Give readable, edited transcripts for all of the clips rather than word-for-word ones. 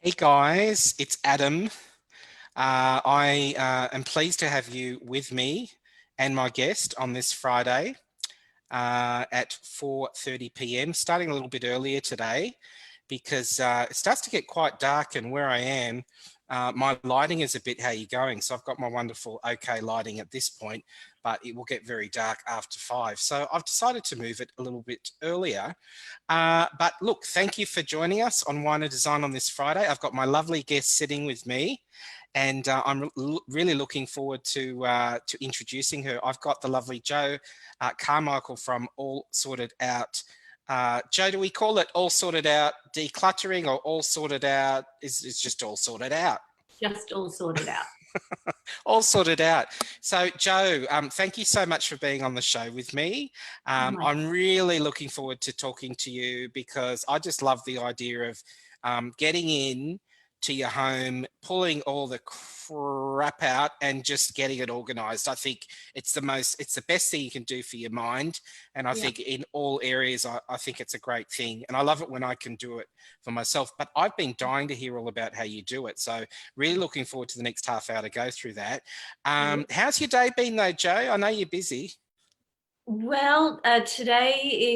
Hey guys, it's Adam. I am pleased to have you with me and my guest on this Friday at 4:30 p.m. Starting a little bit earlier today because it starts to get quite dark, and where I am, my lighting is a bit how you going. So I've got my wonderful OK lighting at this point, but it will get very dark after 5. So I've decided to move it a little bit earlier. But look, thank you for joining us on Wine and Design on this Friday. I've got my lovely guest sitting with me, and I'm really looking forward to introducing her. I've got the lovely Jo Carmichael from All Sorted Out. Jo, do we call it All Sorted Out Decluttering, or All Sorted Out? It's just All Sorted Out? Just all sorted out. All sorted out. So Jo, thank you so much for being on the show with me. I'm really looking forward to talking to you because I just love the idea of getting in to your home, pulling all the crap out and just getting it organized. I think it's the best thing you can do for your mind. And I think in all areas, I think it's a great thing. And I love it when I can do it for myself, but I've been dying to hear all about how you do it. So really looking forward to the next half hour to go through that. How's your day been though, Jo? I know you're busy. Well, today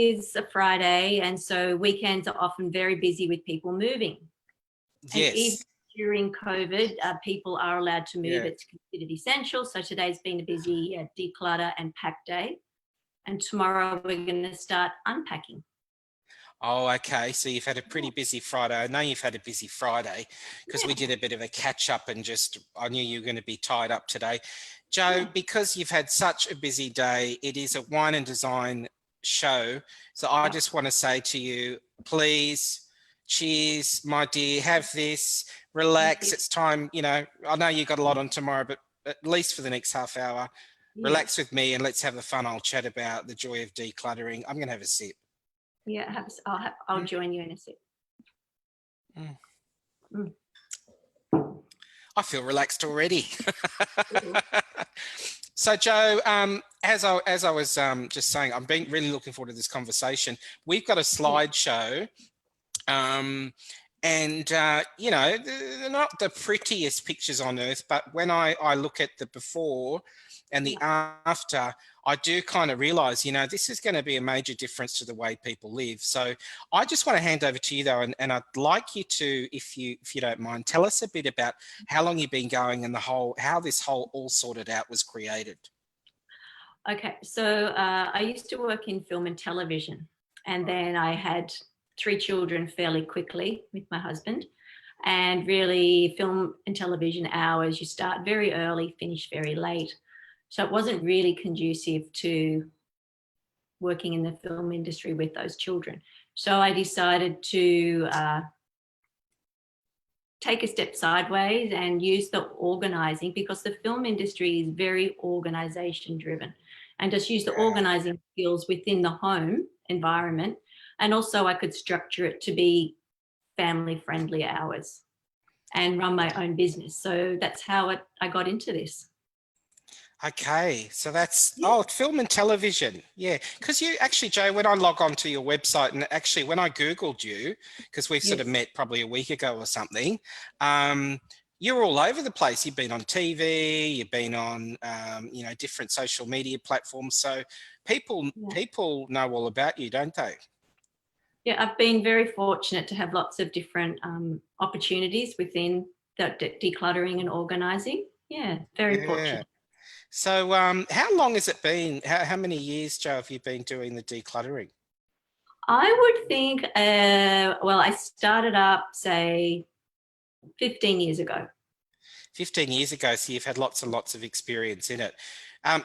is a Friday, and so weekends are often very busy with people moving. Yes. And even during COVID, people are allowed to move. It's considered essential. So today's been a busy declutter and pack day. And tomorrow we're going to start unpacking. Oh, okay. So you've had a pretty busy Friday. I know you've had a busy Friday because we did a bit of a catch up and I knew you were going to be tied up today. Jo, because you've had such a busy day, it is a wine and design show. So I just want to say to you, please, cheers, my dear, have this, relax. It's time, I know you've got a lot on tomorrow, but at least for the next half hour, relax with me and let's have a fun old chat about the joy of decluttering. I'm going to have a sip. Yeah, I'll join you in a sec. I feel relaxed already. So Jo, as I was just saying, I'm really looking forward to this conversation. We've got a slideshow, and they're not the prettiest pictures on earth, but when I look at the before and the after, I do kind of realize, this is going to be a major difference to the way people live. So I just want to hand over to you though, and I'd like you to, if you don't mind, tell us a bit about how long you've been going and how this whole All Sorted Out was created. Okay, so I used to work in film and television, and then I had 3 children fairly quickly with my husband. And really, film and television hours, you start very early, finish very late. So it wasn't really conducive to working in the film industry with those children. So I decided to take a step sideways and use the organising, because the film industry is very organisation driven, and just use the organising skills within the home environment. And also I could structure it to be family friendly hours and run my own business. So that's how I got into this. Okay, so that's, film and television. Yeah, because you actually, Jo, when I log on to your website, and actually when I Googled you, because we've sort of met probably a week ago or something, you're all over the place. You've been on TV, you've been on, different social media platforms. So people know all about you, don't they? Yeah, I've been very fortunate to have lots of different opportunities within the decluttering and organising. Yeah, very fortunate. So how long has it been? How many years, Jo, have you been doing the decluttering? I would think, well, I started up, say, 15 years ago. 15 years ago, so you've had lots and lots of experience in it.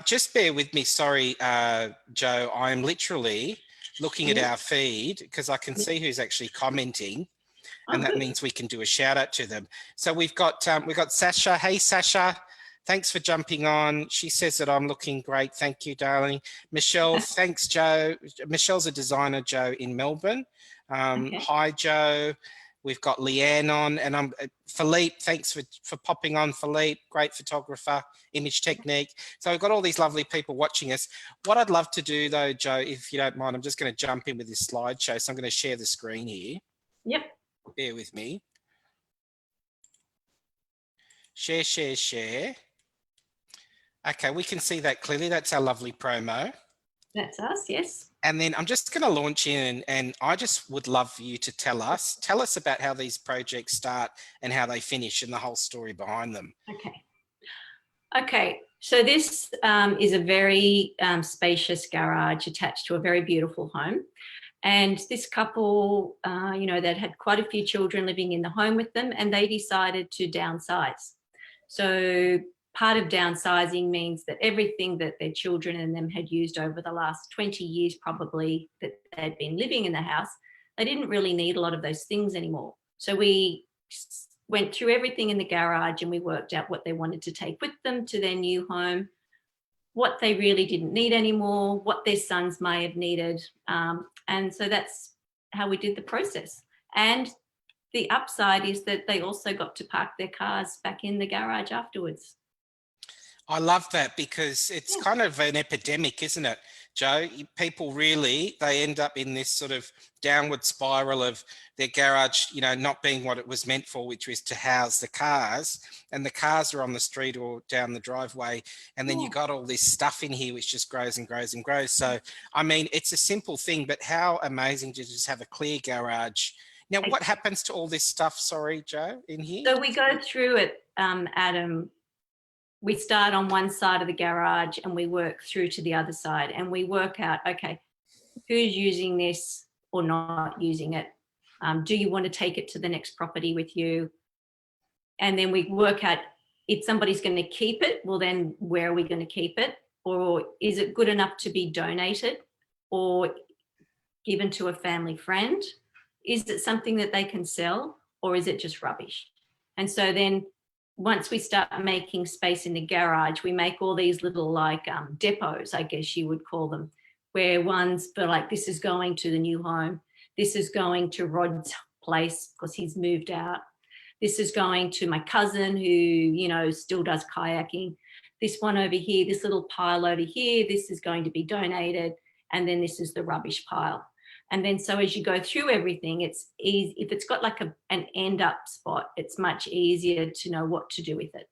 Just bear with me, sorry, Jo, I'm literally looking at our feed because I can see who's actually commenting, and that means we can do a shout out to them. So we've got Sasha. Hey, Sasha. Thanks for jumping on. She says that I'm looking great. Thank you, darling. Michelle, thanks, Jo. Michelle's a designer, Jo, in Melbourne. Hi, Jo. We've got Leanne on, and Philippe. Thanks for popping on, Philippe. Great photographer, image technique. So we've got all these lovely people watching us. What I'd love to do, though, Jo, if you don't mind, I'm just going to jump in with this slideshow. So I'm going to share the screen here. Yep. Bear with me. Share, share, share. Okay, we can see that clearly. That's our lovely promo. That's us, yes. And then I'm just going to launch in, and I just would love for you to tell us about how these projects start and how they finish and the whole story behind them. Okay, so this is a very spacious garage attached to a very beautiful home. And this couple, you know, that had quite a few children living in the home with them, and they decided to downsize. So part of downsizing means that everything that their children and them had used over the last 20 years probably that they'd been living in the house, they didn't really need a lot of those things anymore. So we went through everything in the garage and we worked out what they wanted to take with them to their new home, what they really didn't need anymore, what their sons may have needed. And so that's how we did the process. And the upside is that they also got to park their cars back in the garage afterwards. I love that because it's kind of an epidemic, isn't it, Jo? People really, they end up in this sort of downward spiral of their garage, you know, not being what it was meant for, which was to house the cars, and the cars are on the street or down the driveway, and then you got all this stuff in here which just grows and grows and grows. So, I mean, it's a simple thing, but how amazing to just have a clear garage. Now, what happens to all this stuff, sorry, Jo, in here? So we go through it, Adam. We start on one side of the garage and we work through to the other side, and we work out, okay, who's using this or not using it? Do you want to take it to the next property with you? And then we work out if somebody's going to keep it, well, then where are we going to keep it? Or is it good enough to be donated or given to a family friend? Is it something that they can sell, or is it just rubbish? And so then once we start making space in the garage, we make all these little like depots, I guess you would call them, where one's for like, this is going to the new home. This is going to Rod's place because he's moved out. This is going to my cousin who, you know, still does kayaking. This one over here, this little pile over here, this is going to be donated. And then this is the rubbish pile. And then so as you go through everything, it's easy. If it's got like an end up spot, it's much easier to know what to do with it.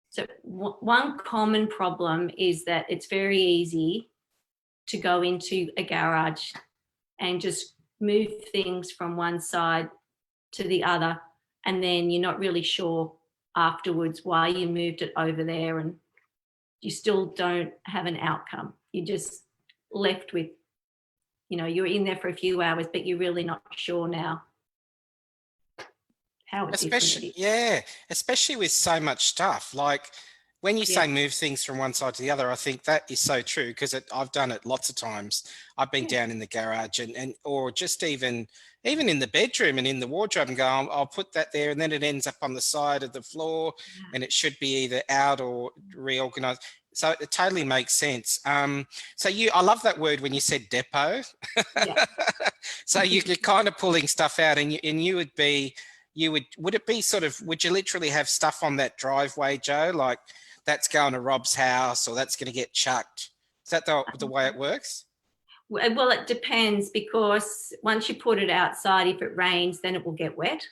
So one common problem is that it's very easy to go into a garage and just move things from one side to the other, and then you're not really sure afterwards why you moved it over there, and you still don't have an outcome. You're just left with, you know, you're in there for a few hours, but you're really not sure now how it's especially, yeah, especially with so much stuff. Like when you say move things from one side to the other, I think that is so true because I've done it lots of times. I've been down in the garage and or just even in the bedroom and in the wardrobe and go, I'll put that there, and then it ends up on the side of the floor and it should be either out or reorganized. So it totally makes sense. So I love that word when you said depot. So you're kind of pulling stuff out, and you would be, would it be sort of, would you literally have stuff on that driveway, Jo? Like that's going to Rob's house or that's going to get chucked. Is that the way it works? Well, it depends, because once you put it outside, if it rains, then it will get wet.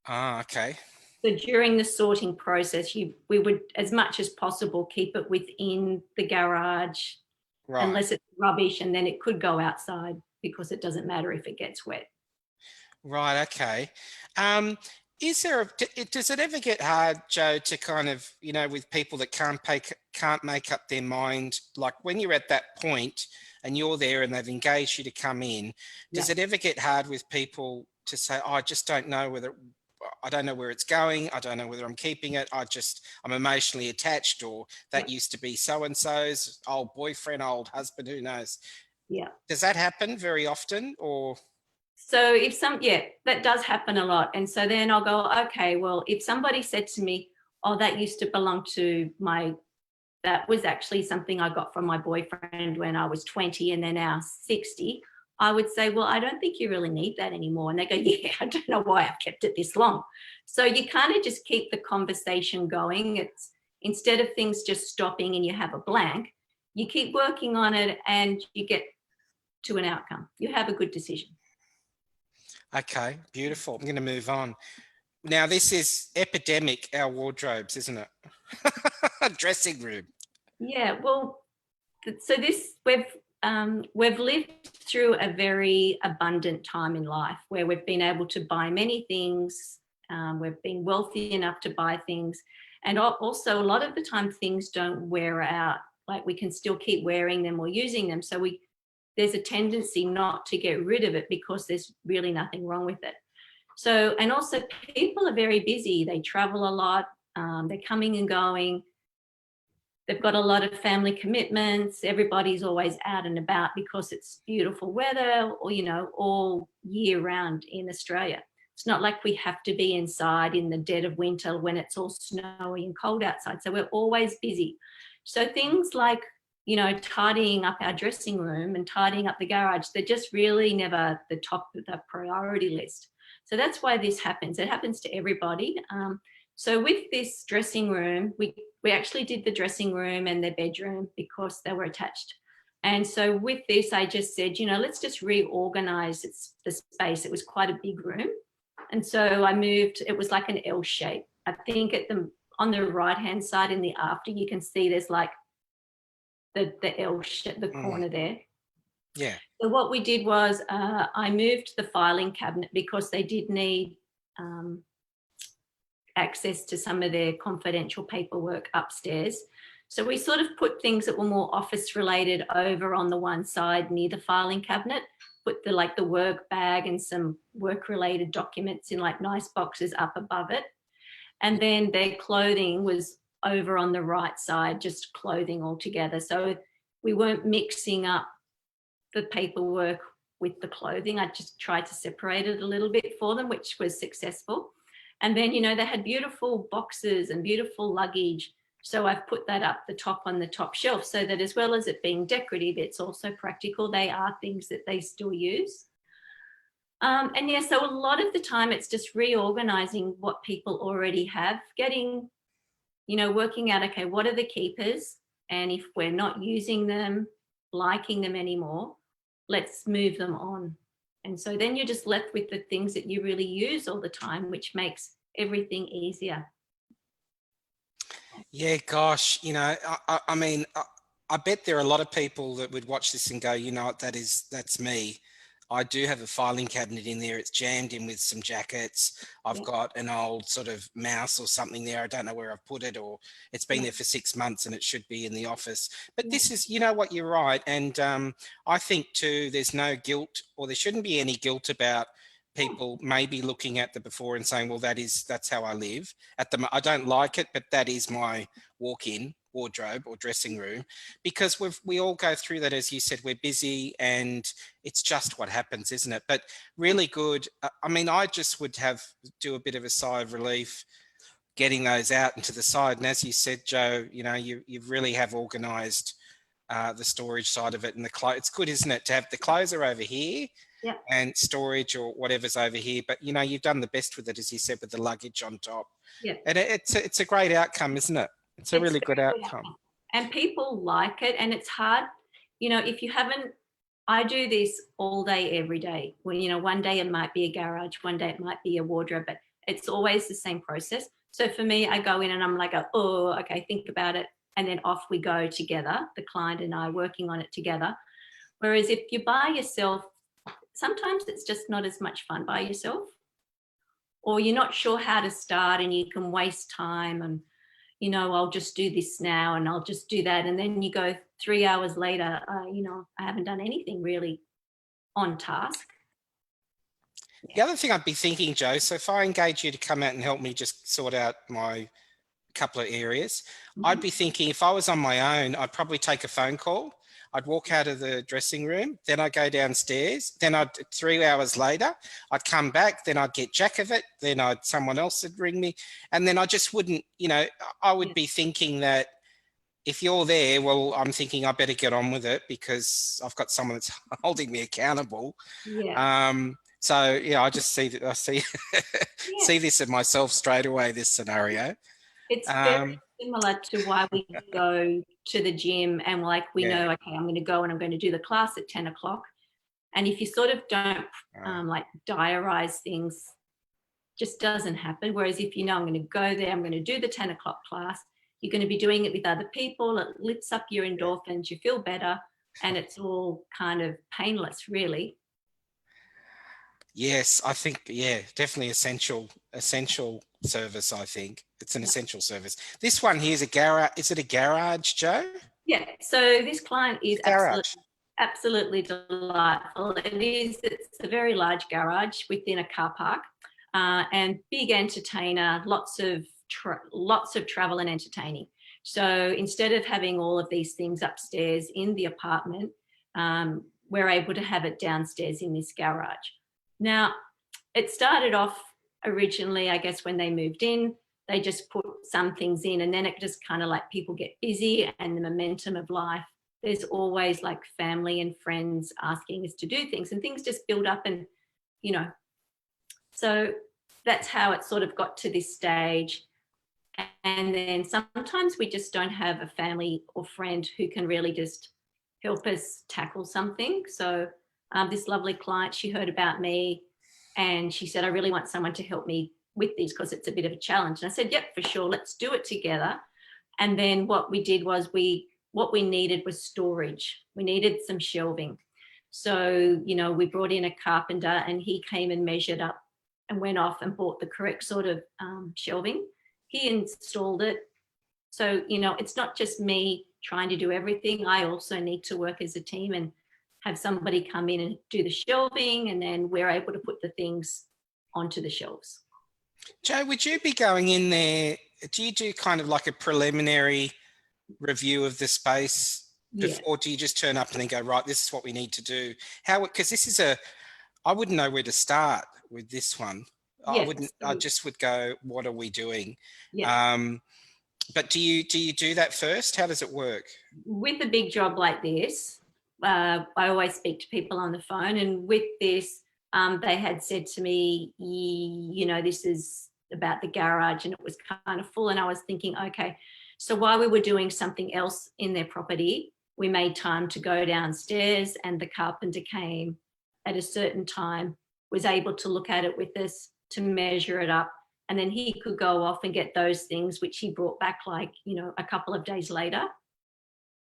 Ah, okay. So during the sorting process, we would, as much as possible, keep it within the garage, unless it's rubbish, and then it could go outside because it doesn't matter if it gets wet. Right, okay. Does it ever get hard, Jo, to kind of, you know, with people that can't make up their mind, like when you're at that point and you're there and they've engaged you to come in, does it ever get hard with people to say, oh, I just don't know I don't know where it's going. I don't know whether I'm keeping it. I'm emotionally attached, or that used to be so-and-so's old boyfriend, old husband, who knows? Yeah. Does that happen very often, or? So that does happen a lot. And so then I'll go, okay, well, if somebody said to me, oh, that used to belong to that was actually something I got from my boyfriend when I was 20 and they're now 60, I would say, well, I don't think you really need that anymore. And they go, yeah, I don't know why I've kept it this long. So you kind of just keep the conversation going. It's instead of things just stopping and you have a blank, you keep working on it and you get to an outcome. You have a good decision. Okay, beautiful. I'm going to move on. Now, this is epidemic, our wardrobes, isn't it? Dressing room. Yeah, well, so this we've lived through a very abundant time in life where we've been able to buy many things. We've been wealthy enough to buy things, and also a lot of the time things don't wear out. Like, we can still keep wearing them or using them. So there's a tendency not to get rid of it because there's really nothing wrong with it. So, and also people are very busy. They travel a lot. They're coming and going. They've got a lot of family commitments. Everybody's always out and about because it's beautiful weather, or, all year round in Australia. It's not like we have to be inside in the dead of winter when it's all snowy and cold outside. So we're always busy. So things like, tidying up our dressing room and tidying up the garage, they're just really never the top of the priority list. So that's why this happens. It happens to everybody. So with this dressing room, we actually did the dressing room and the bedroom because they were attached. And so with this, I just said, let's just reorganize the space. It was quite a big room. And so I moved, it was like an L shape. I think on the right-hand side in the after, you can see there's like the L shape, the corner there. Yeah. So what we did was I moved the filing cabinet because they did need access to some of their confidential paperwork upstairs. So we sort of put things that were more office related over on the one side near the filing cabinet, put the work bag and some work related documents in like nice boxes up above it. And then their clothing was over on the right side, just clothing altogether. So we weren't mixing up the paperwork with the clothing. I just tried to separate it a little bit for them, which was successful. And then, they had beautiful boxes and beautiful luggage. So I've put that up the top on the top shelf so that as well as it being decorative, it's also practical. They are things that they still use. And yeah, so a lot of the time it's just reorganizing what people already have, getting, working out, okay, what are the keepers? And if we're not using them, liking them anymore, let's move them on. And so then you're just left with the things that you really use all the time, which makes everything easier. Yeah, gosh, I mean, I bet there are a lot of people that would watch this and go, what, that's me. I do have a filing cabinet in there. It's jammed in with some jackets. I've got an old sort of mouse or something there. I don't know where I've put it, or it's been there for 6 months and it should be in the office. But this is, what, you're right. And I think too, there's no guilt, or there shouldn't be any guilt about people maybe looking at the before and saying, well, that's how I live. I don't like it, but that is my walk-in wardrobe or dressing room, because we all go through that. As you said, we're busy and it's just what happens, isn't it? But really good. I mean, I just would do a bit of a sigh of relief getting those out into the side. And as you said, Jo, you really have organized the storage side of it, and the clothes. It's good, isn't it, to have the clothes are over here and storage or whatever's over here. But you've done the best with it, as you said, with the luggage on top. And it's a great outcome, isn't it? It's a really good outcome. And people like it. And it's hard, if you haven't, I do this all day, every day. When, one day it might be a garage, one day it might be a wardrobe, but it's always the same process. So for me, I go in and I'm like, oh, okay, think about it. And then off we go together, the client and I working on it together. Whereas if you're by yourself, sometimes it's just not as much fun by yourself, or you're not sure how to start and you can waste time and, I'll just do this now and I'll just do that. And then you go 3 hours later, I haven't done anything really on task. The other thing I'd be thinking, Jo, so if I engage you to come out and help me just sort out my couple of areas, I'd be thinking if I was on my own, I'd probably take a phone call. I'd walk out of the dressing room, then I'd go downstairs, then 3 hours later, I'd come back, then I'd get jack of it, then someone else would ring me, and then I just wouldn't, I would be thinking that if you're there, well, I'm thinking I better get on with it because I've got someone that's holding me accountable. So I just see that see this in myself straight away, this scenario. It's very similar to why we go to the gym and we know, okay, I'm going to go and I'm going to do the class at 10 o'clock. And if you sort of don't diarize things, just doesn't happen. Whereas if you know, I'm going to go there, I'm going to do the 10 o'clock class, you're going to be doing it with other people. It lifts up your endorphins, you feel better, and it's all kind of painless, really. Yes, I think, yeah, definitely essential service. I think it's an essential service. This one here is a garage. Is it a garage, Jo? Yeah. So this client is absolutely delightful. It's a very large garage within a car park, and big entertainer, lots of travel and entertaining. So instead of having all of these things upstairs in the apartment, we're able to have it downstairs in this garage. Now, it started off originally, I guess, when they moved in, they just put some things in, and then it just kind of like people get busy and the momentum of life. There's always like family and friends asking us to do things, and things just build up, and, you know, so that's how it sort of got to this stage. And then sometimes we just don't have a family or friend who can really just help us tackle something. So this lovely client, she heard about me and she said, I really want someone to help me with these because it's a bit of a challenge. And I said, yep, for sure, let's do it together. And then what we did was what we needed was storage. We needed some shelving. So, you know, we brought in a carpenter and he came and measured up and went off and bought the correct sort of shelving. He installed it. So, you know, it's not just me trying to do everything. I also need to work as a team and have somebody come in and do the shelving, and then we're able to put the things onto the shelves. Jo, would you be going in there? Do you do kind of like a preliminary review of the space? Yeah. Or do you just turn up and then go, right, this is what we need to do? Because this is I wouldn't know where to start with this one. Yeah, I just would go, what are we doing? Yeah. But do you do that first? How does it work? With a big job like this, I always speak to people on the phone, and with this, they had said to me, you know, this is about the garage, and it was kind of full. And I was thinking, okay, so while we were doing something else in their property, we made time to go downstairs, and the carpenter came at a certain time, was able to look at it with us, to measure it up, and then he could go off and get those things, which he brought back like, you know, a couple of days later.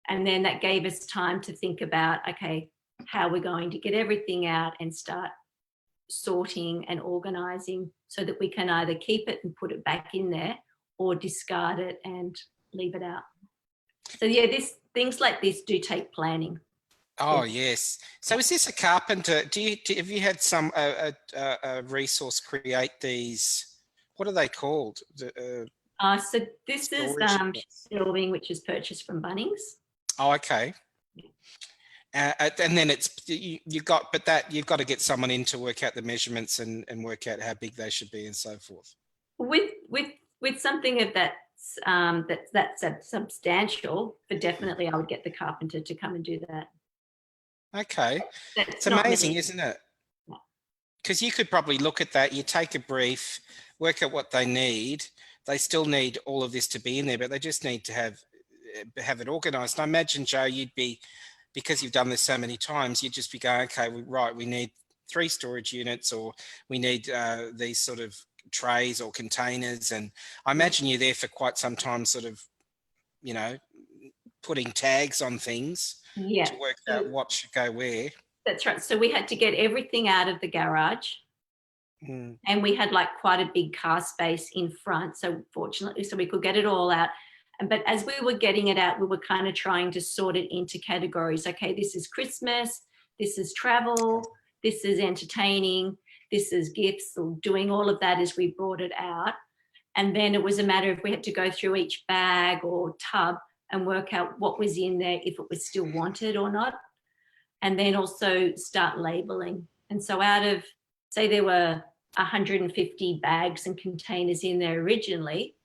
And then that gave us time to think about, okay, how we're going to get everything out and start sorting and organising so that we can either keep it and put it back in there or discard it and leave it out. So yeah, things like this do take planning. Oh, yes. So is this a carpenter? Have you had a resource create these? What are they called? So this is shelving, which is purchased from Bunnings. Oh, okay. And then you've got to get someone in to work out the measurements and work out how big they should be and so forth. With something of that's substantial, but definitely I would get the carpenter to come and do that. Okay. It's amazing, isn't it? Because you could probably look at that, you take a brief, work out what they need. They still need all of this to be in there, but they just need to have it organised. And I imagine, Jo, you'd be, because you've done this so many times, you'd just be going, okay, right, we need 3 storage units, or we need these sort of trays or containers. And I imagine you're there for quite some time, sort of, you know, putting tags on things to work out what should go where. That's right. So we had to get everything out of the garage. And we had like quite a big car space in front. So fortunately, so we could get it all out. But as we were getting it out, we were kind of trying to sort it into categories. Okay, this is Christmas, this is travel, this is entertaining, this is gifts, or doing all of that as we brought it out. And then it was a matter of we had to go through each bag or tub and work out what was in there, if it was still wanted or not. And then also start labeling. And so out of, say there were 150 bags and containers in there originally,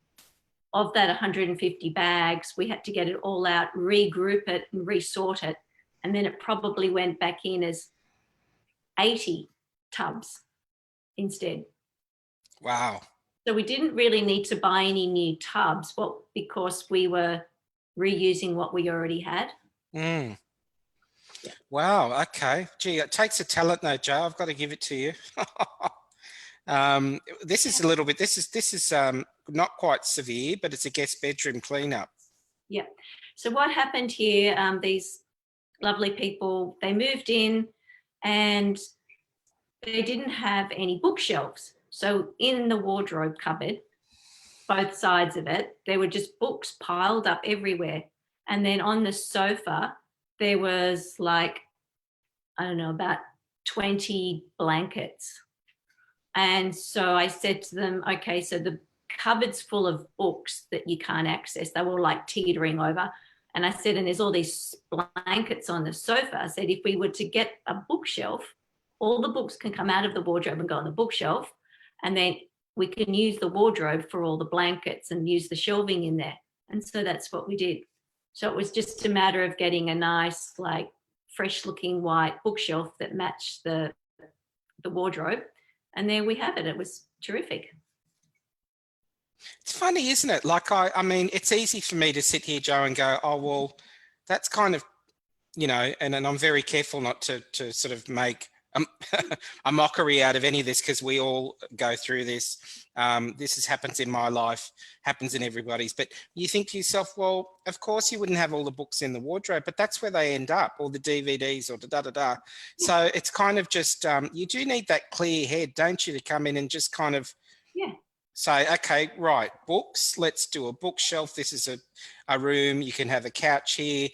of that 150 bags, we had to get it all out, regroup it and resort it. And then it probably went back in as 80 tubs instead. Wow. So we didn't really need to buy any new tubs, because we were reusing what we already had. Yeah. Wow. Okay. Gee, it takes a talent though, Jo. I've got to give it to you. This is a little bit, this is not quite severe, but it's a guest bedroom cleanup. Yeah. So what happened here, these lovely people, they moved in and they didn't have any bookshelves. So in the wardrobe cupboard, both sides of it, there were just books piled up everywhere. And then on the sofa, there was like, I don't know, about 20 blankets. And so I said to them, okay, so the cupboard's full of books that you can't access. They were like teetering over. And I said, and there's all these blankets on the sofa. I said, if we were to get a bookshelf, all the books can come out of the wardrobe and go on the bookshelf. And then we can use the wardrobe for all the blankets and use the shelving in there. And so that's what we did. So it was just a matter of getting a nice, like, fresh looking white bookshelf that matched the wardrobe. And there we have it. It was terrific. It's funny, isn't it? Like, I mean, it's easy for me to sit here, Jo, and go, oh, well, that's kind of, you know, and I'm very careful not to sort of make a mockery out of any of this, because we all go through this. This happens in my life, happens in everybody's. But you think to yourself, well, of course you wouldn't have all the books in the wardrobe, but that's where they end up, or the DVDs, or da-da-da-da. So it's kind of just, you do need that clear head, don't you, to come in and just kind of say, okay, right, books, let's do a bookshelf. This is a room. You can have a couch here.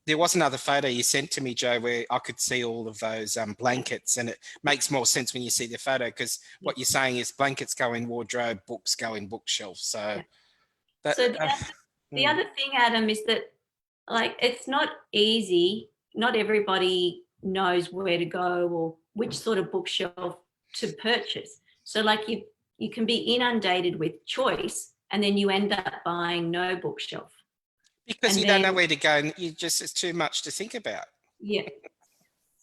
There was another photo you sent to me, Jo, where I could see all of those blankets, and it makes more sense when you see the photo, because what you're saying is blankets go in wardrobe, books go in bookshelf. So, the other thing, Adam, is that, like, it's not easy. Not everybody knows where to go or which sort of bookshelf to purchase. So, like, you can be inundated with choice, and then you end up buying no bookshelf. Because you don't know where to go, and it's too much to think about. Yeah.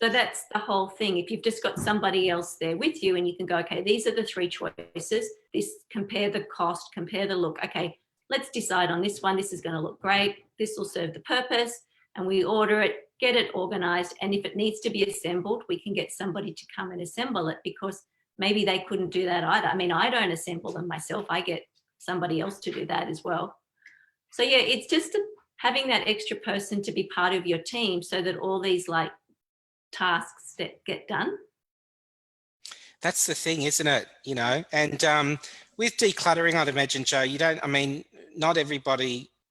So that's the whole thing. If you've just got somebody else there with you and you can go, okay, these are the three choices. Compare the cost, compare the look. Okay, let's decide on this one. This is going to look great. This will serve the purpose. And we order it, get it organized. And if it needs to be assembled, we can get somebody to come and assemble it, because maybe they couldn't do that either. I mean, I don't assemble them myself. I get somebody else to do that as well. So yeah, it's just having that extra person to be part of your team, so that all these, like, tasks that get done. That's the thing, isn't it? You know, and with decluttering, I'd imagine, Jo, not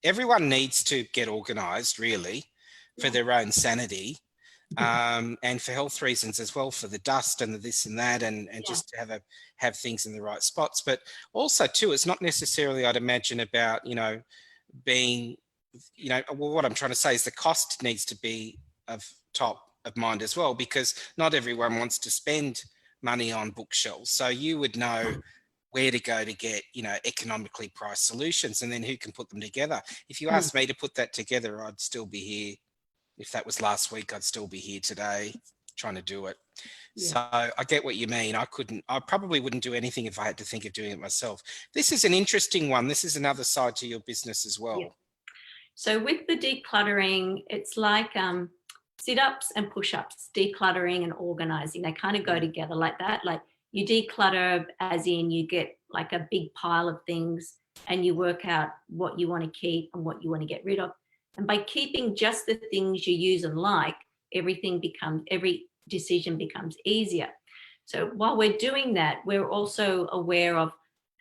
everyone needs to get organized, really, for their own sanity, and for health reasons as well, for the dust and the this and that, and just to have things in the right spots. But also too, it's not necessarily, I'd imagine, about, being, well, what I'm trying to say is the cost needs to be of top of mind as well, because not everyone wants to spend money on bookshelves. So you would know where to go to get, economically priced solutions, and then who can put them together. If you asked me to put that together, I'd still be here. If that was last week, I'd still be here today trying to do it. Yeah. So I get what you mean. I probably wouldn't do anything if I had to think of doing it myself. This is an interesting one. This is another side to your business as well. Yeah. So with the decluttering, it's like sit-ups and push-ups, decluttering and organizing. They kind of go together like that. Like, you declutter as in you get like a big pile of things and you work out what you want to keep and what you want to get rid of. And by keeping just the things you use and like, every decision becomes easier. So while we're doing that, we're also aware of,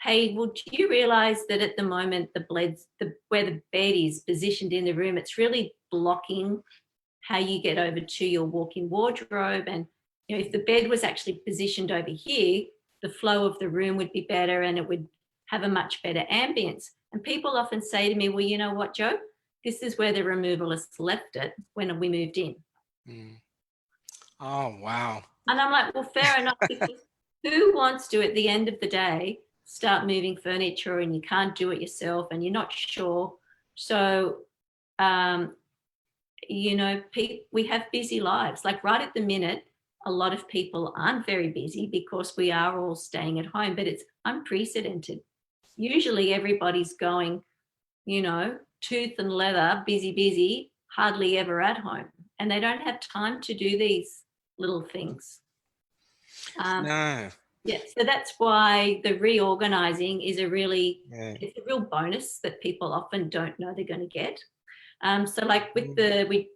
hey, well, do you realize that at the moment where the bed is positioned in the room, it's really blocking how you get over to your walk-in wardrobe? And if the bed was actually positioned over here, the flow of the room would be better and it would have a much better ambience. And people often say to me, well, you know what, Jo? This is where the removalists left it when we moved in. Oh, wow. And I'm like, well, fair enough, because who wants to, at the end of the day, start moving furniture and you can't do it yourself and you're not sure? So, we have busy lives. Like, right at the minute, a lot of people aren't very busy because we are all staying at home, but it's unprecedented. Usually everybody's going, tooth and leather, busy, hardly ever at home. And they don't have time to do these little things. No, Yeah, so that's why the reorganizing is it's a real bonus that people often don't know they're going to get. So like with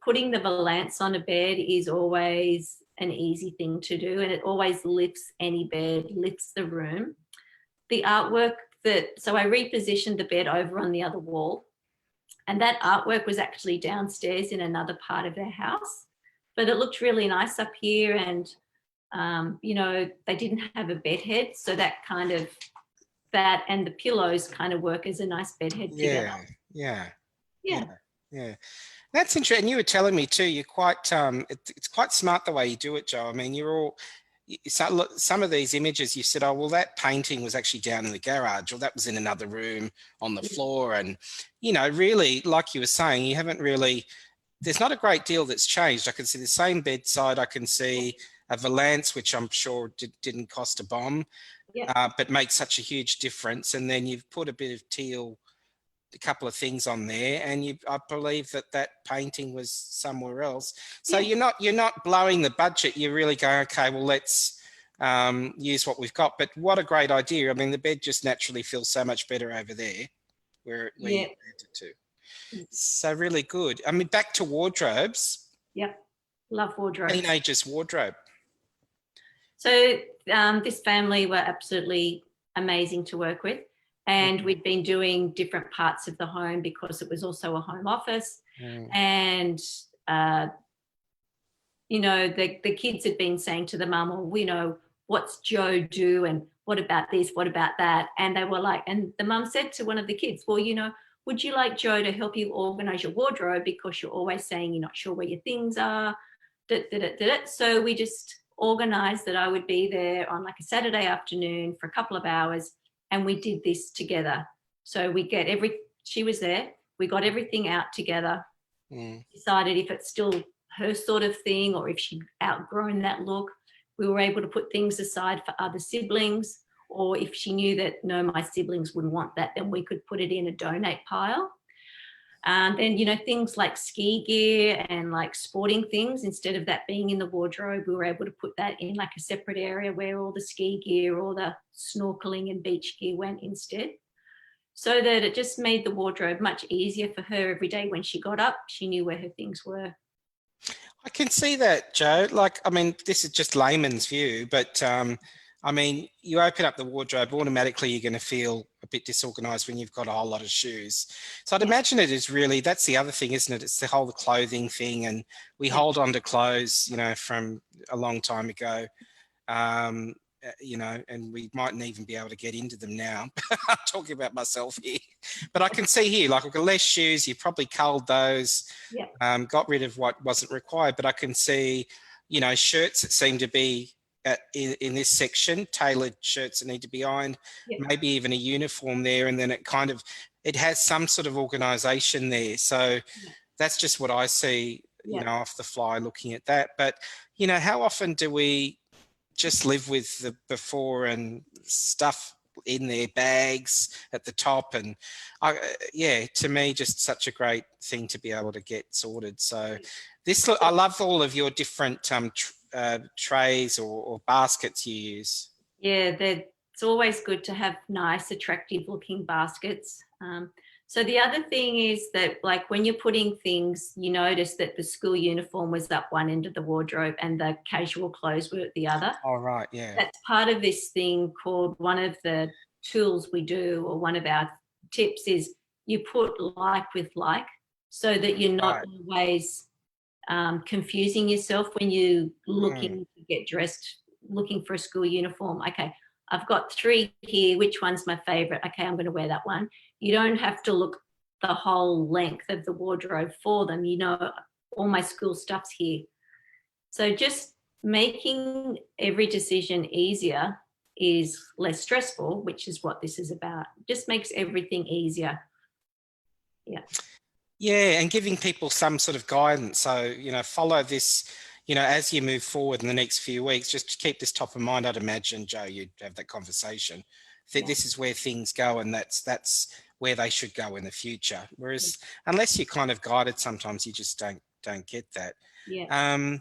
putting the valance on a bed is always an easy thing to do, and it always lifts any bed, lifts the room. The artwork so I repositioned the bed over on the other wall, and that artwork was actually downstairs in another part of their house, but it looked really nice up here. And you know, they didn't have a bed head, so that and the pillows kind of work as a nice bed head together. Yeah. That's interesting. You were telling me too, you're quite, it's quite smart the way you do it, Jo. I mean, some of these images you said, oh, well, that painting was actually down in the garage, or that was in another room on the floor. And, you know, really, like you were saying, you haven't really, there's not a great deal that's changed. I can see the same bedside. I can see a valance, which I'm sure didn't cost a bomb, but makes such a huge difference. And then you've put a bit of teal, a couple of things on there, and I believe that painting was somewhere else. So you're not blowing the budget. You're really going, okay, well, let's use what we've got. But what a great idea. I mean, the bed just naturally feels so much better over there where you moved it to. So really good. I mean, back to wardrobes. Yep, love wardrobes. Teenagers' wardrobe. So this family were absolutely amazing to work with. And we'd been doing different parts of the home because it was also a home office. And, you know, the kids had been saying to the mum, well, you know, what's Jo do? And what about this? What about that? And they were like, and the mum said to one of the kids, well, you know, would you like Jo to help you organise your wardrobe, because you're always saying you're not sure where your things are? So we just organised that I would be there on like a Saturday afternoon for a couple of hours, and we did this together. So she was there, we got everything out together, decided if it's still her sort of thing or if she'd outgrown that look. We were able to put things aside for other siblings, or if she knew that, no, my siblings wouldn't want that, then we could put it in a donate pile. And then, you know, things like ski gear and like sporting things, instead of that being in the wardrobe, we were able to put that in like a separate area where all the ski gear, all the snorkeling and beach gear went instead. So that it just made the wardrobe much easier for her every day. When she got up, she knew where her things were. I can see that, Jo. Like, I mean, this is just layman's view, but I mean, you open up the wardrobe, automatically you're going to feel a bit disorganized when you've got a whole lot of shoes. So I'd imagine it is really, that's the other thing, isn't it? It's the whole clothing thing, and we hold on to clothes, you know, from a long time ago, you know, and we mightn't even be able to get into them now. I'm talking about myself here. But I can see here, like, we've got less shoes, you probably culled those, got rid of what wasn't required, but I can see, you know, shirts that seem to be in this section, tailored shirts that need to be ironed, maybe even a uniform there, and then it has some sort of organisation there. So that's just what I see, you know, off the fly looking at that. But, you know, how often do we just live with the before and stuff in their bags at the top? And to me, just such a great thing to be able to get sorted. So I love all of your different trays or baskets you use. Yeah, it's always good to have nice, attractive looking baskets. So the other thing is that, like, when you're putting things, you notice that the school uniform was up one end of the wardrobe and the casual clothes were at the other. Oh, right, yeah. That's part of this thing called, one of the tools we do, or one of our tips is, you put like with like, so that you're not always confusing yourself when you're looking to get dressed, looking for a school uniform. Okay, I've got 3 here, which one's my favorite? Okay, I'm going to wear that one. You don't have to look the whole length of the wardrobe for them. You know, all my school stuff's here. So just making every decision easier is less stressful, which is what this is about. Just makes everything easier. Yeah, and giving people some sort of guidance. So, you know, follow this, you know, as you move forward in the next few weeks, just to keep this top of mind. I'd imagine, Jo, you'd have that conversation. This is where things go, and that's where they should go in the future. Whereas unless you're kind of guided, sometimes you just don't get that. Yeah.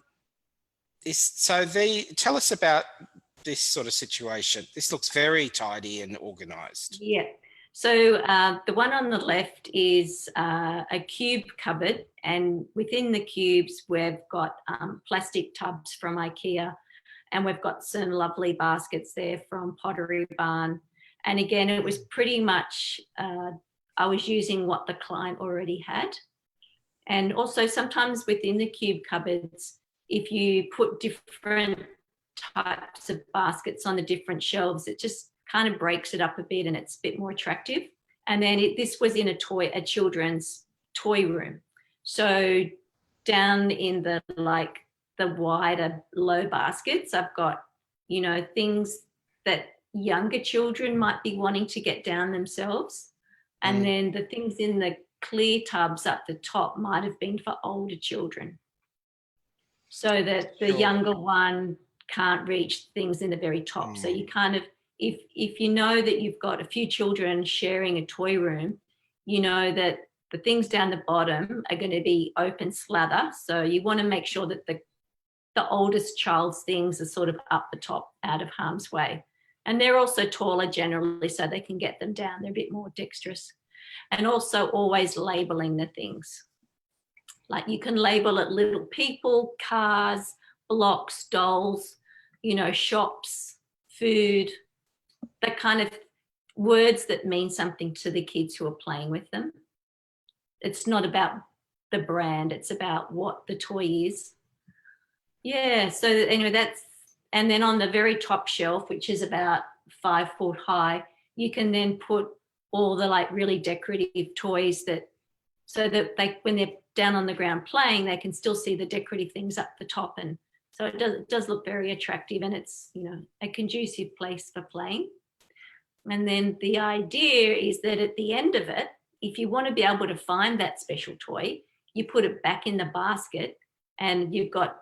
Tell us about this sort of situation? This looks very tidy and organised. Yeah. So the one on the left is a cube cupboard, and within the cubes we've got plastic tubs from IKEA, and we've got some lovely baskets there from Pottery Barn. And again, it was pretty much, I was using what the client already had. And also sometimes within the cube cupboards, if you put different types of baskets on the different shelves, it just kind of breaks it up a bit and it's a bit more attractive. And then this was in a children's toy room. So down in the wider low baskets, I've got, you know, things that younger children might be wanting to get down themselves. And then the things in the clear tubs up the top might have been for older children, so that the younger one can't reach things in the very top. So you kind of, if you know that you've got a few children sharing a toy room, you know that the things down the bottom are going to be open slather. So you want to make sure that the oldest child's things are sort of up the top, out of harm's way. And they're also taller generally, so they can get them down. They're a bit more dexterous. And also always labeling the things. Like you can label it little people, cars, blocks, dolls, you know, shops, food, that kind of words that mean something to the kids who are playing with them. It's not about the brand, it's about what the toy is. Yeah, so anyway, that's, and then on the very top shelf, which is about 5 foot high, you can then put all the like really decorative toys that, so that they, when they're down on the ground playing, they can still see the decorative things up the top. And so it does look very attractive, and it's, you know, a conducive place for playing. And then the idea is that at the end of it, if you want to be able to find that special toy, you put it back in the basket and you've got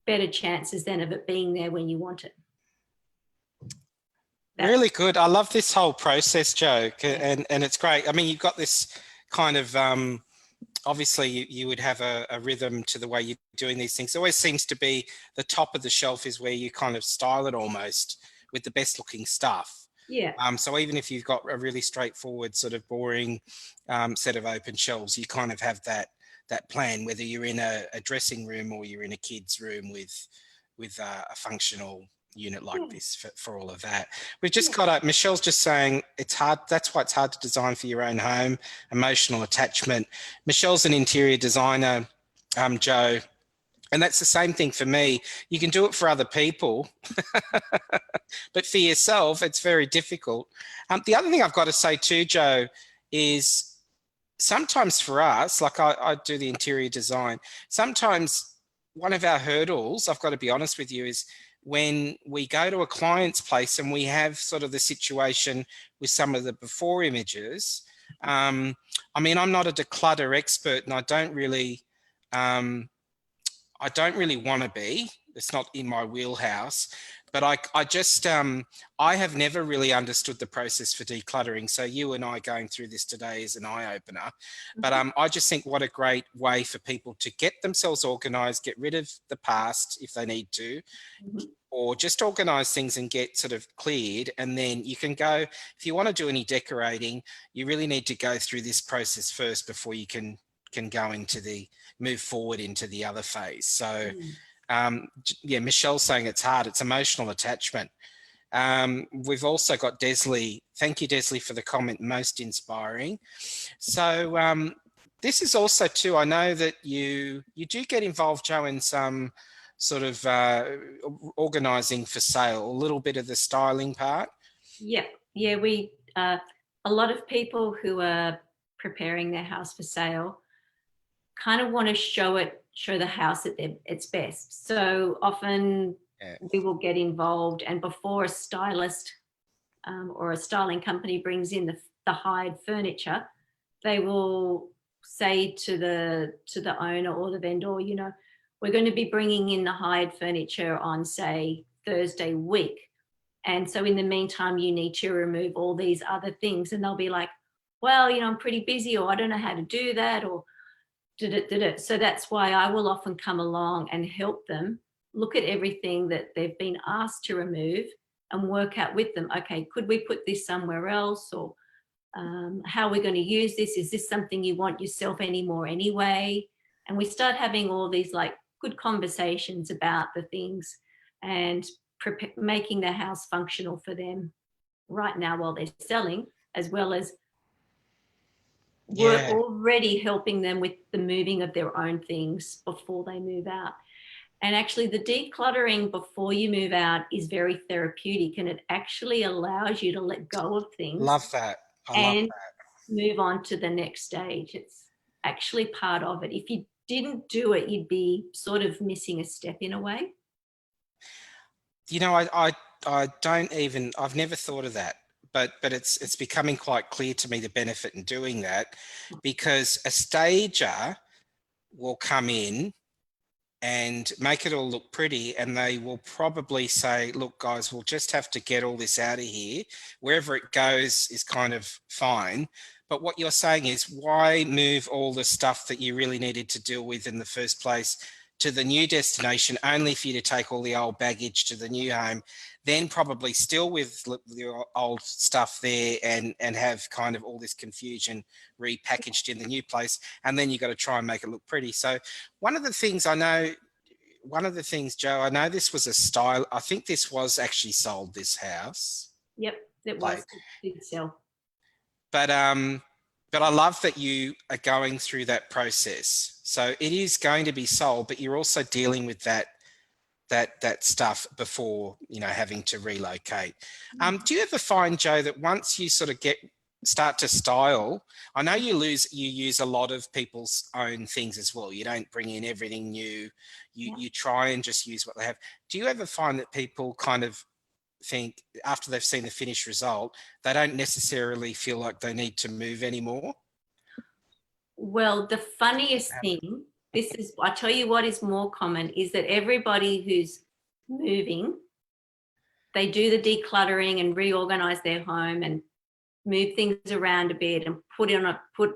better chances then of it being there when you want it. Really good. I love this whole process, Jo, and it's great. I mean, you've got this kind of, obviously you would have a rhythm to the way you're doing these things. It always seems to be the top of the shelf is where you kind of style it almost with the best looking stuff. Yeah. So even if you've got a really straightforward sort of boring set of open shelves, you kind of have that plan, whether you're in a dressing room or you're in a kid's room with a functional unit like this for all of that. We've just got Michelle's just saying it's hard. That's why it's hard to design for your own home. Emotional attachment. Michelle's an interior designer, Jo, and that's the same thing for me. You can do it for other people, but for yourself, it's very difficult. The other thing I've got to say too, Jo, is sometimes for us, like I do the interior design, sometimes one of our hurdles, I've got to be honest with you, is when we go to a client's place and we have sort of the situation with some of the before images. I mean, I'm not a declutter expert, and I don't really want to be. It's not in my wheelhouse. But I just, I have never really understood the process for decluttering. So you and I going through this today is an eye-opener. But I just think what a great way for people to get themselves organised, get rid of the past if they need to, or just organise things and get sort of cleared. And then you can go, if you want to do any decorating, you really need to go through this process first before you can go into move forward into the other phase. So yeah, Michelle's saying it's hard. It's emotional attachment. We've also got Desley. Thank you, Desley, for the comment, most inspiring. So this is also too, I know that you do get involved, Jo, in some sort of organising for sale, a little bit of the styling part. Yeah, we, a lot of people who are preparing their house for sale kind of want to show the house at its best. So often we will get involved, and before a stylist or a styling company brings in the hired furniture, they will say to the owner or the vendor, you know, we're going to be bringing in the hired furniture on, say, Thursday week. And so in the meantime, you need to remove all these other things. And they'll be like, well, you know, I'm pretty busy, or I don't know how to do that, or did it. So that's why I will often come along and help them look at everything that they've been asked to remove and work out with them, okay, could we put this somewhere else, or how are we going to use this? Is this something you want yourself anymore anyway? And we start having all these like good conversations about the things and making the house functional for them right now while they're selling, as well as we're already helping them with the moving of their own things before they move out. And actually the decluttering before you move out is very therapeutic, and it actually allows you to let go of things. Love that. I love that. Move on to the next stage. It's actually part of it. If you didn't do it, you'd be sort of missing a step in a way. You know, I don't even, I've never thought of that, but it's becoming quite clear to me the benefit in doing that, because a stager will come in and make it all look pretty, and they will probably say, look guys, we'll just have to get all this out of here. Wherever it goes is kind of fine. But what you're saying is, why move all the stuff that you really needed to deal with in the first place to the new destination, only for you to take all the old baggage to the new home, then probably still with your old stuff there, and have kind of all this confusion repackaged in the new place, and then you've got to try and make it look pretty. So one of the things, Jo, I know this was a style, I think this was actually sold, this house. Yep, it was. It did sell. But I love that you are going through that process. So it is going to be sold, but you're also dealing with that stuff before, you know, having to relocate. Do you ever find, Jo, that once you sort of start to style, I know you use a lot of people's own things as well. You don't bring in everything new. You try and just use what they have. Do you ever find that people kind of think, after they've seen the finished result, they don't necessarily feel like they need to move anymore? Well, the funniest thing, I tell you what is more common, is that everybody who's moving, they do the decluttering and reorganize their home and move things around a bit and put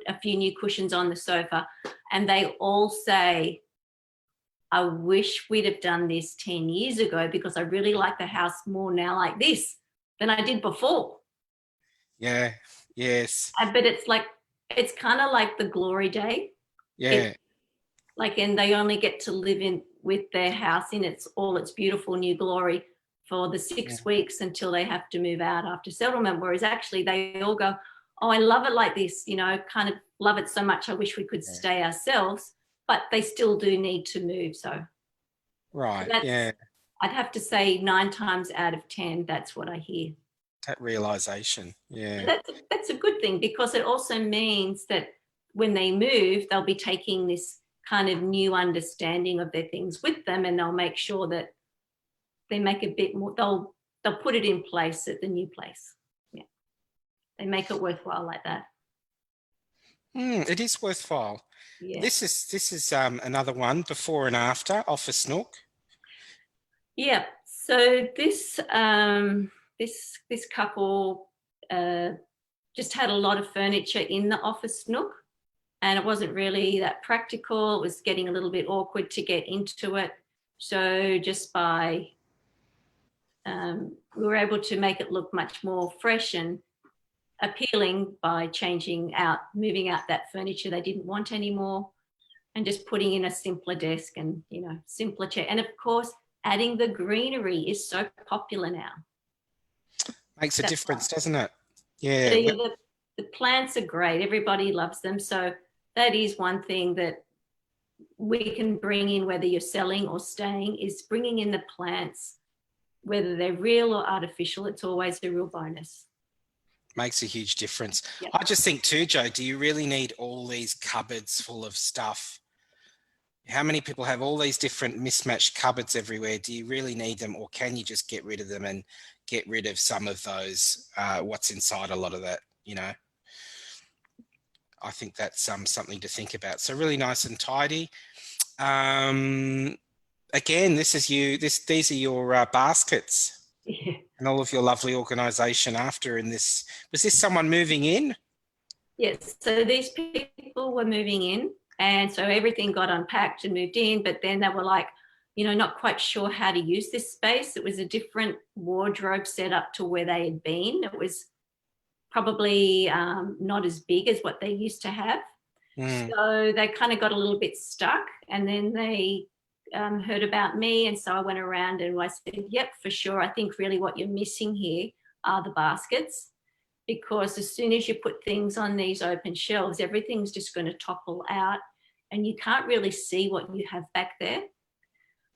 a few new cushions on the sofa, and they all say, I wish we'd have done this 10 years ago, because I really like the house more now like this than I did before. Yeah, yes. But it's kind of like the glory day. Yeah. And they only get to live with their house in all its beautiful new glory for the 6 weeks until they have to move out after settlement. Whereas actually they all go, oh, I love it like this, you know, kind of love it so much, I wish we could stay ourselves. But they still do need to move. So, right, I'd have to say 9 times out of 10, that's what I hear. That realization, yeah. That's a good thing, because it also means that when they move, they'll be taking this kind of new understanding of their things with them, and they'll make sure that they make a bit more, they'll put it in place at the new place. Yeah, they make it worthwhile like that. It is worthwhile. Yeah. This is another one, before and after, office nook. Yeah. So this this couple just had a lot of furniture in the office nook, and it wasn't really that practical. It was getting a little bit awkward to get into it. So just by we were able to make it look much more fresh and appealing by moving out that furniture they didn't want anymore, and just putting in a simpler desk and, you know, simpler chair. And of course, adding the greenery is so popular now. Makes a difference, doesn't it? Yeah. The plants are great. Everybody loves them. So that is one thing that we can bring in, whether you're selling or staying, is bringing in the plants, whether they're real or artificial. It's always a real bonus. Makes a huge difference. Yep. I just think too, Jo, do you really need all these cupboards full of stuff? How many people have all these different mismatched cupboards everywhere? Do you really need them, or can you just get rid of them and get rid of some of those, what's inside a lot of that, you know? I think that's something to think about. So really nice and tidy. Again, these are your baskets. Yeah. And all of your lovely organisation after in this. Was this someone moving in? Yes, so these people were moving in, and so everything got unpacked and moved in, but then they were like, not quite sure how to use this space. It was a different wardrobe setup to where they had been. It was probably not as big as what they used to have. So they kind of got a little bit stuck, and then they heard about me, and so I went around and I said, yep, for sure, I think really what you're missing here are the baskets, because as soon as you put things on these open shelves, everything's just going to topple out and you can't really see what you have back there.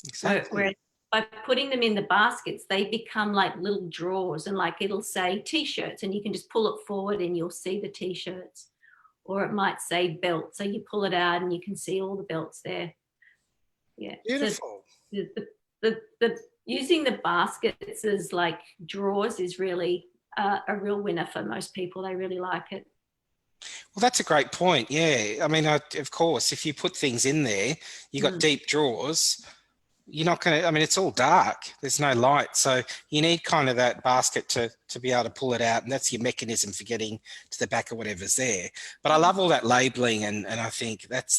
Exactly. Whereas by putting them in the baskets, they become like little drawers, and like it'll say t-shirts and you can just pull it forward and you'll see the t-shirts. Or it might say belt, so you pull it out and you can see all the belts there. Yeah. Beautiful. So the using the baskets as like drawers is really a real winner for most people. They really like it. Well, that's a great point. Yeah. I mean, of course, if you put things in there, you got deep drawers, you're not going to, I mean, it's all dark. There's no light. So you need kind of that basket to be able to pull it out. And that's your mechanism for getting to the back of whatever's there. But I love all that labeling. And I think it's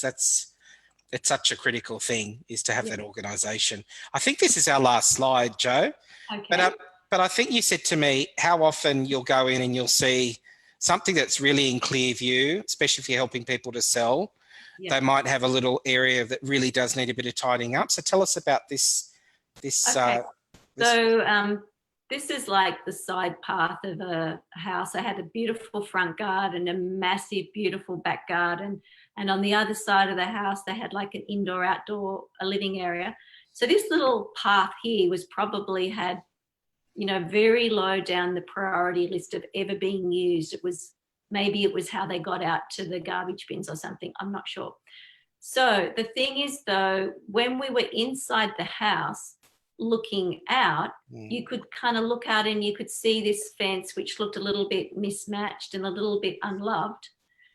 such a critical thing, is to have that organisation. I think this is our last slide, Jo. Okay. But I think you said to me how often you'll go in and you'll see something that's really in clear view, especially if you're helping people to sell. They might have a little area that really does need a bit of tidying up. So tell us about this. Okay. This is like the side path of a house. I had a beautiful front garden, a massive, beautiful back garden. And on the other side of the house, they had like an indoor, outdoor, a living area. So this little path here was probably had, very low down the priority list of ever being used. Maybe it was how they got out to the garbage bins or something. I'm not sure. So the thing is, though, when we were inside the house looking out, you could kind of look out and you could see this fence, which looked a little bit mismatched and a little bit unloved.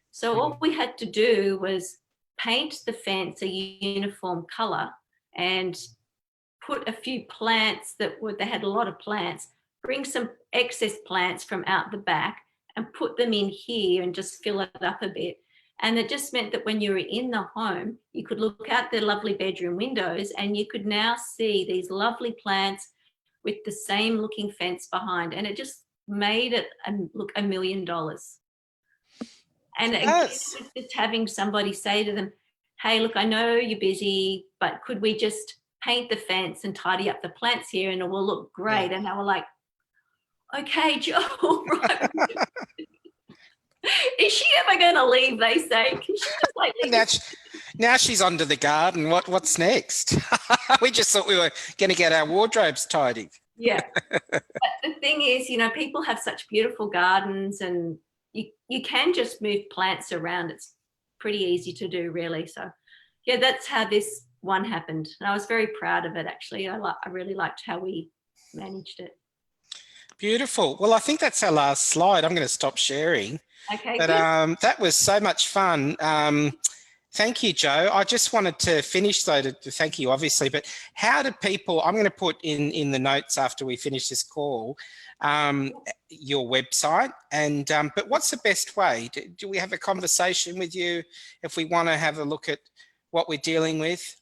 So all we had to do was paint the fence a uniform color and put a few plants they had a lot of plants, bring some excess plants from out the back and put them in here and just fill it up a bit. And it just meant that when you were in the home, you could look out the lovely bedroom windows and you could now see these lovely plants with the same looking fence behind. And it just made it look $1 million. And again, it was just having somebody say to them, hey, look, I know you're busy, but could we just paint the fence and tidy up the plants here and it will look great? And they were like, okay, Jo, right. Is she ever going to leave, they say? Can she just like leave? Now she's onto the garden. What's next? We just thought we were going to get our wardrobes tidy. Yeah. But the thing is, people have such beautiful gardens and you can just move plants around. It's pretty easy to do, really. So, yeah, that's how this one happened. And I was very proud of it, actually. I really liked how we managed it. Beautiful. Well, I think that's our last slide. I'm going to stop sharing. Okay, but good. That was so much fun. Thank you, Jo. I just wanted to finish, though, to thank you, obviously, but how do people, I'm going to put in the notes after we finish this call, your website, and but what's the best way? Do we have a conversation with you if we want to have a look at what we're dealing with?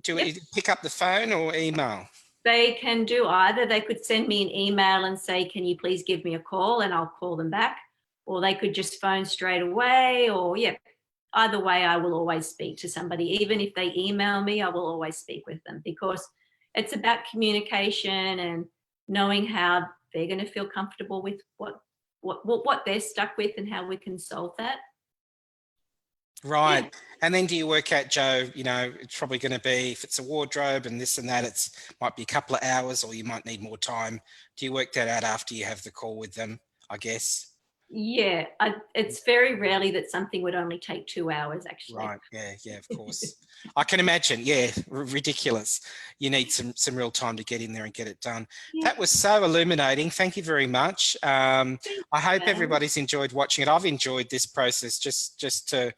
Do we pick up the phone or email? They can do either. They could send me an email and say, can you please give me a call, and I'll call them back. Or they could just phone straight away, or either way, I will always speak to somebody. Even if they email me, I will always speak with them, because it's about communication and knowing how they're going to feel comfortable with what they're stuck with and how we can solve that. Right. Yeah. And then do you work out, Jo, it's probably going to be, if it's a wardrobe and this and that, might be a couple of hours, or you might need more time. Do you work that out after you have the call with them, I guess? Yeah, it's very rarely that something would only take 2 hours, actually. Right. Yeah, of course. I can imagine. Yeah, ridiculous. You need some real time to get in there and get it done. Yeah. That was so illuminating. Thank you very much. I hope everybody's enjoyed watching it. I've enjoyed this process just to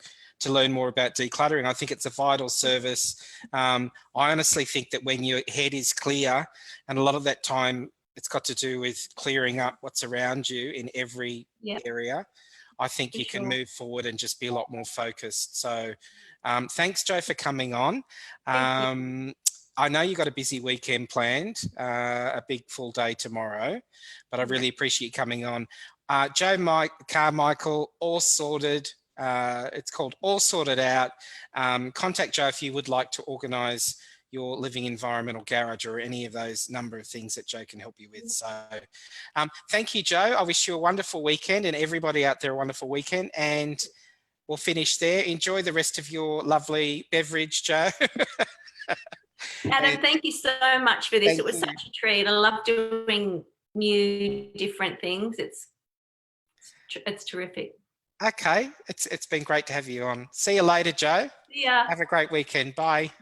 learn more about decluttering. I think it's a vital service. I honestly think that when your head is clear, and a lot of that time it's got to do with clearing up what's around you in every area, I think you can move forward and just be a lot more focused. So thanks, Jo, for coming on. I know you got a busy weekend planned, a big full day tomorrow, but I really appreciate you coming on. Jo Carmichael, all sorted. It's called All Sorted Out. Contact Jo if you would like to organise your living environmental garage or any of those number of things that Jo can help you with. So thank you, Jo. I wish you a wonderful weekend, and everybody out there a wonderful weekend. And we'll finish there. Enjoy the rest of your lovely beverage, Jo. Adam, thank you so much for this. It was such a treat. I love doing new, different things. It's terrific. Okay, it's been great to have you on. See you later, Jo. See ya. Have a great weekend. Bye.